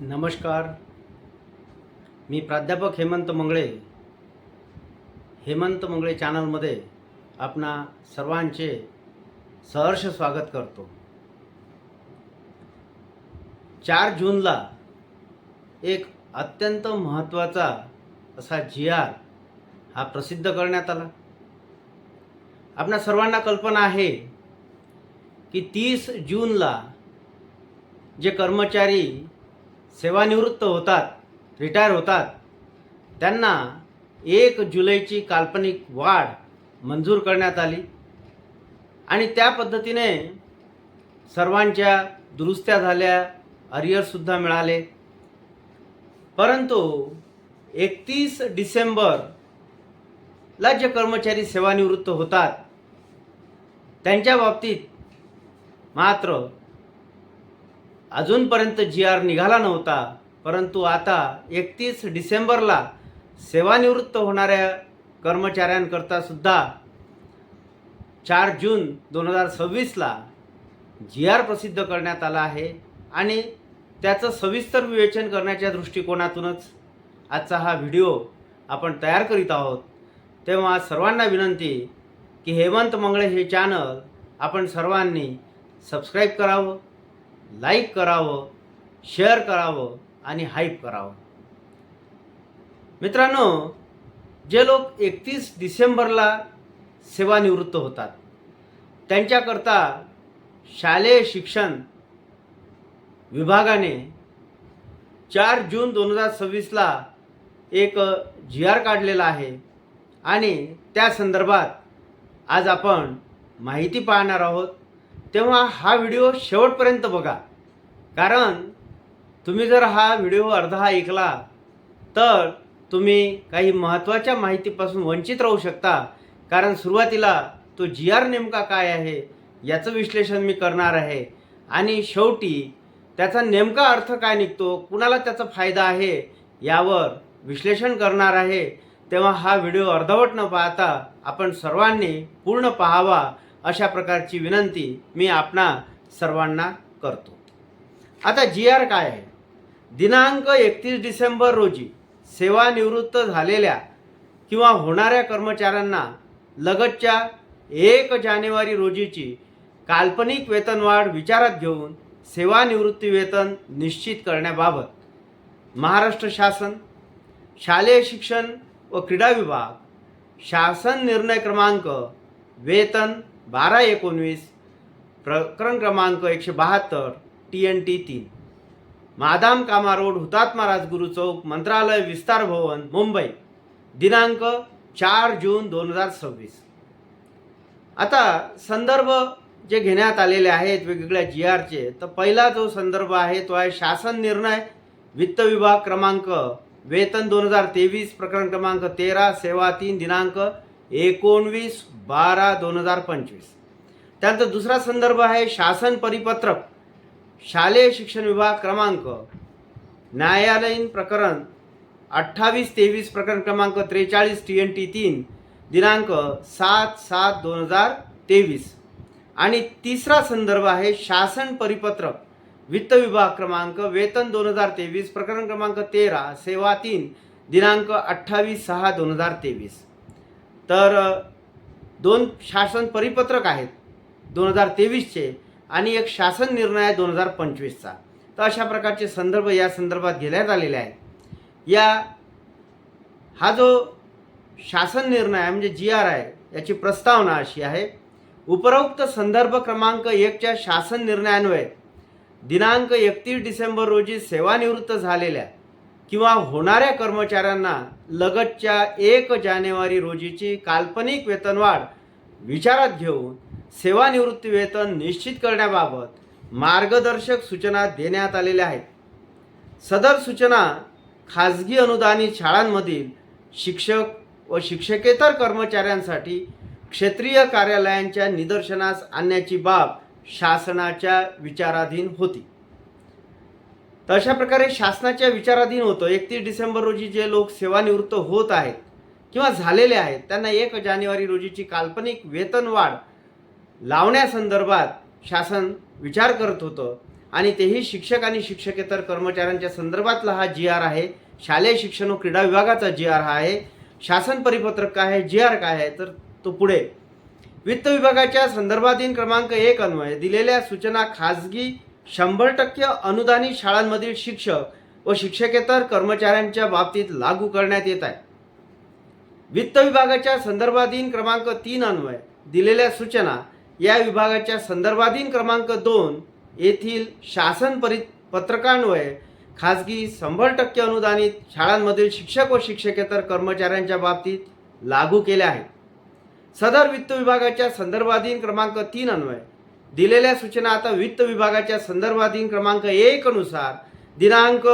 नमस्कार. मी प्राध्यापक हेमंत मंगळे चॅनलमध्ये आपणा सर्वांचे सहर्ष स्वागत करतो. 4 जूनला एक अत्यंत महत्त्वाचा असा GR हा प्रसिद्ध करण्यात आला. आपणा सर्वांना कल्पना आहे की 30 जूनला जे कर्मचारी सेवानिवृत्त होतात, रिटायर होतात, त्यांना 1 जुलैची काल्पनिक वाढ मंजूर करण्यात आली आणि त्या पद्धतीने सर्वांच्या दुरुस्त्या झाल्या, अरियरसुद्धा मिळाले. परंतु 31 डिसेंबरला जे कर्मचारी सेवानिवृत्त होतात त्यांच्या बाबतीत मात्र अजूनपर्यंत GR निघाला नव्हता. परंतु आता 31 डिसेंबरला सेवानिवृत्त होणाऱ्या कर्मचाऱ्यांकरता सुद्धा 4 जून 2026ला GR प्रसिद्ध करण्यात आला आहे आणि त्याचं सविस्तर विवेचन करण्याच्या दृष्टिकोनातूनच आजचा हा व्हिडिओ आपण तयार करीत आहोत. तेव्हा सर्वांना विनंती की हेमंत मंगळे हे चॅनल आपण सर्वांनी सबस्क्राईब करावं, लाईक करावं, शेअर करावं आणि हाईप करावं. मित्रांनो, जे लोक 31 डिसेंबरला सेवानिवृत्त होतात त्यांच्याकरता शालेय शिक्षण विभागाने 4 जून 2026ला एक GR काढलेला आहे आणि त्या संदर्भात आज आपण माहिती पाहणार आहोत. तेव्हा हा व्हिडिओ शेवटपर्यंत बघा, कारण तुम्ही जर हा व्हिडिओ अर्धा ऐकला तर तुम्ही काही महत्त्वाच्या माहितीपासून वंचित राहू शकता. कारण सुरुवातीला तो GR नेमका काय आहे याचं विश्लेषण मी करणार आहे आणि शेवटी त्याचा नेमका अर्थ काय निघतो, कुणाला त्याचा फायदा आहे यावर विश्लेषण करणार आहे. तेव्हा हा व्हिडिओ अर्धवट न पाहता आपण सर्वांनी पूर्ण पाहावा अशा प्रकारची विनंती मी आपणा सर्वांना करतो. आता GR काय आहे? दिनांक 31 डिसेंबर रोजी सेवानिवृत्त झालेल्या किंवा होणाऱ्या कर्मचाऱ्यांना लगतच्या 1 जानेवारी रोजीची काल्पनिक वेतनवाढ विचारात घेऊन सेवानिवृत्ती वेतन निश्चित करण्याबाबत महाराष्ट्र शासन, शालेय शिक्षण व क्रीडा विभाग, शासन निर्णय क्रमांक वेतन 12/19 प्रकरण क्रमांक 172 TNT 3 मादाम कामा रोड, हुतात्मा राजगुरू चौक, मंत्रालय विस्तार भवन, मुंबई, दिनांक 4 जून 2026. आता संदर्भ जे घेण्यात आलेले आहेत वेगवेगळ्या GRचे, तर पहिला जो संदर्भ आहे तो आहे शासन निर्णय वित्त विभाग क्रमांक वेतन 2023 प्रकरण क्रमांक 13 सेवा 3 दिनांक 19/12/2025. त्यानंतर दुसरा संदर्भ आहे शासन परिपत्रक शालेय शिक्षण विभाग क्रमांक न्यायालयीन प्रकरण 28-23 प्रकरण क्रमांक 43 TNT 3 दिनांक 7/7/2023. आणि तिसरा संदर्भ आहे शासन परिपत्रक वित्त विभाग क्रमांक वेतन 2023 प्रकरण क्रमांक 13 सेवा 3 दिनांक 28/6/2023. तर 2 शासन परिपत्रक आहेत 2023चे आणि एक शासन निर्णय आहे 2025चा. तर अशा प्रकारचे संदर्भ या संदर्भात घेण्यात आलेले आहेत. हा जो शासन निर्णय आहे म्हणजे GR आहे याची प्रस्तावना अशी आहे. उपरोक्त संदर्भ क्रमांक 1च्या शासन निर्णयान्वये दिनांक 31 डिसेंबर रोजी सेवानिवृत्त झालेल्या किंवा होणाऱ्या कर्मचाऱ्यांना लगतच्या 1 जानेवारी रोजीची काल्पनिक वेतनवाढ विचारात घेऊन सेवानिवृत्ती वेतन निश्चित करण्याबाबत मार्गदर्शक सूचना देण्यात आलेल्या आहेत. सदर सूचना खाजगी अनुदानित शाळांमधील शिक्षक व शिक्षकेतर कर्मचाऱ्यांसाठी क्षेत्रीय कार्यालयांच्या निदर्शनास आणण्याची बाब शासनाच्या विचाराधीन होती. तर अशा प्रकारे शासनाच्या विचाराधीन होतं. 31 डिसेंबर रोजी जे लोक सेवानिवृत्त होत आहेत किंवा झालेले आहेत त्यांना 1 जानेवारी रोजीची काल्पनिक वेतनवाढ लावण्यासंदर्भात शासन विचार करत होतं आणि तेही शिक्षक आणि शिक्षकेतर कर्मचाऱ्यांच्या संदर्भातला हा जी आर आहे. शालेय शिक्षण व क्रीडा विभागाचा जी आर हा आहे. शासन परिपत्रक काय आहे, जी आर काय आहे, तर तो पुढे. वित्त विभागाच्या संदर्भाधीन क्रमांक 1 अन्वये दिलेल्या सूचना खाजगी 100% अनुदानित शाळांमधील शिक्षक व शिक्षकेतर कर्मचाऱ्यांच्या बाबतीत लागू करण्यात येत आहे. वित्त विभागाच्या संदर्भाधीन क्रमांक 3 अन्वये दिलेल्या सूचना या विभागाच्या संदर्भाधीन क्रमांक 2 येथील शासन परिपत्रकान्वये खाजगी 100% अनुदानित शाळांमधील शिक्षक व शिक्षकेतर कर्मचाऱ्यांच्या बाबतीत लागू केल्या आहेत. सदर वित्त विभागाच्या संदर्भाधीन क्रमांक 3 अन्वये दिलेल्या सूचना आता वित्त विभागाच्या संदर्भाधीन क्रमांक 1 नुसार दिनांक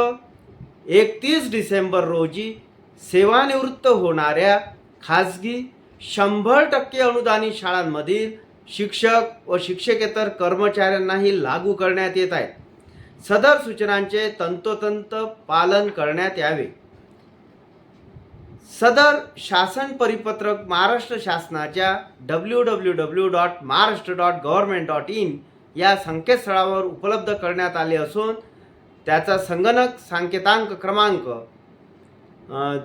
31 डिसेंबर रोजी सेवानिवृत्त होणाऱ्या खाजगी 100% अनुदानित शाळांमधील शिक्षक व शिक्षकेतर कर्मचाऱ्यांनाही लागू करण्यात येत आहेत. सदर सूचनांचे तंतोतंत पालन करण्यात यावे. सदर शासन परिपत्रक महाराष्ट्र शासनाच्या www.maharashtra.government.in या संकेतस्थळावर उपलब्ध करण्यात आले असून त्याचा संगणक सांकेतांक क्रमांक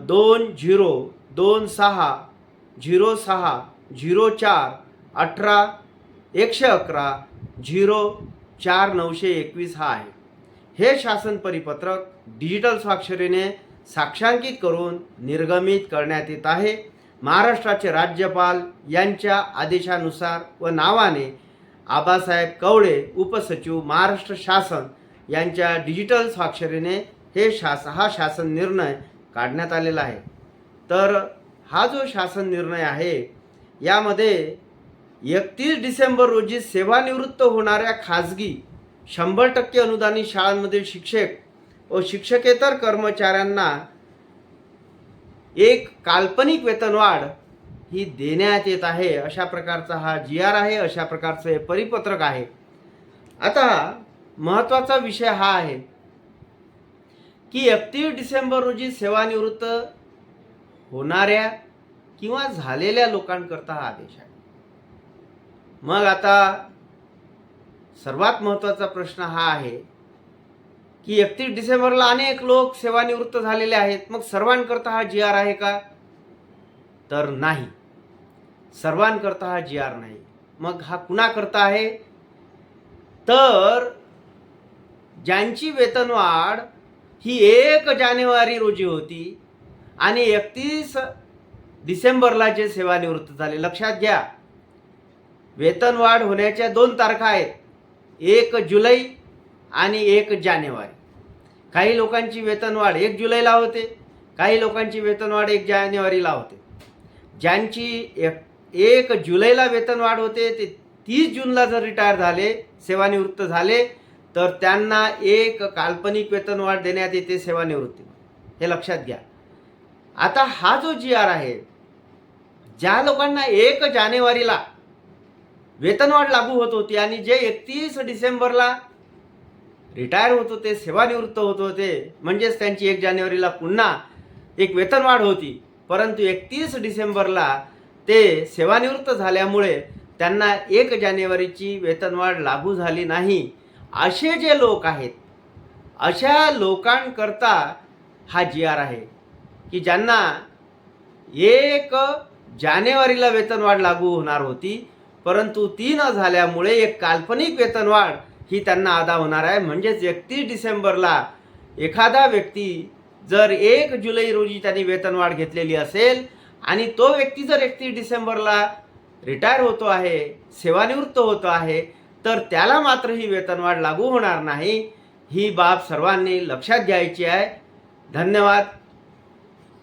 202604181104 हा आहे. हे शासन परिपत्रक डिजिटल स्वाक्षरीने साक्षांकित करून निर्गमित करण्यात येत आहे. महाराष्ट्राचे राज्यपाल यांच्या आदेशानुसार व नावाने आबासाहेब कवळे उपसचिव महाराष्ट्र शासन यांच्या डिजिटल स्वाक्षरीने हा शासन निर्णय काढण्यात आलेला आहे. तर हा जो शासन निर्णय आहे यामध्ये 31 डिसेंबर रोजी सेवानिवृत्त होणाऱ्या खाजगी 100% अनुदानित शाळांमधील शिक्षक व शिक्षकेतर कर्मचाऱ्यांना एक काल्पनिक वेतनवाढ ही देण्यात येत आहे. अशा प्रकारचा हा जी आर आहे, अशा प्रकारचं हे परिपत्रक आहे. आता महत्त्वाचा विषय हा आहे की 31 डिसेंबर रोजी सेवानिवृत्त होणाऱ्या किंवा झालेल्या लोकांकरता हा आदेश आहे. मग आता सर्वात महत्त्वाचा प्रश्न हा आहे की 31 डिसेंबरला अनेक लोक सेवानिवृत्त झालेले आहेत. मग सर्वांकरता हा जी आर आहे का? तर नाही, सर्वांकरता हा जी आर नाही. मग हा कुणाकरता आहे? तर ज्यांची वेतनवाढ ही 1 जानेवारी रोजी होती आणि 31 डिसेंबरला जे सेवानिवृत्त झाले. लक्षात घ्या, वेतनवाढ होण्याच्या 2 तारखा आहेत, 1 जुलै आणि 1 जानेवारी. काही लोकांची वेतनवाढ 1 जुलैला होते, काही लोकांची वेतनवाढ 1 जानेवारीला होते. ज्यांची 1 जुलैला वेतनवाढ होते ते 30 जूनला जर रिटायर झाले, सेवानिवृत्त झाले, तर त्यांना एक काल्पनिक वेतनवाढ देण्यात येते सेवानिवृत्ती. हे लक्षात घ्या. आता हा जो जी आर आहे, ज्या लोकांना 1 जानेवारीला वेतनवाढ लागू होत होती आणि जे 31 डिसेंबरला रिटायर होत होते, सेवानिवृत्त होत होते, म्हणजेच त्यांची 1 जानेवारीला पुन्हा एक वेतनवाढ होती, परंतु 31 डिसेंबरला ते सेवानिवृत्त झाल्यामुळे त्यांना 1 जानेवारीची वेतनवाढ लागू झाली नाही. असे जे लोक आहेत, अशा लोकांकरता हा जी आर आहे की ज्यांना 1 जानेवारीला वेतनवाढ लागू होणार होती, परंतु ती न झाल्यामुळे एक काल्पनिक वेतनवाढ ही त्यांना अदा होणार आहे. म्हणजेच 31 डिसेंबरला एखादा व्यक्ती जर 1 जुलै रोजी त्यांनी वेतनवाढ घेतलेली असेल आणि तो व्यक्ती जर 31 डिसेंबरला रिटायर होतो आहे, सेवानिवृत्त होतो आहे, तर त्याला मात्र ही वेतनवाढ लागू होणार नाही. ही बाब सर्वांनी लक्षात घ्यायची आहे. धन्यवाद.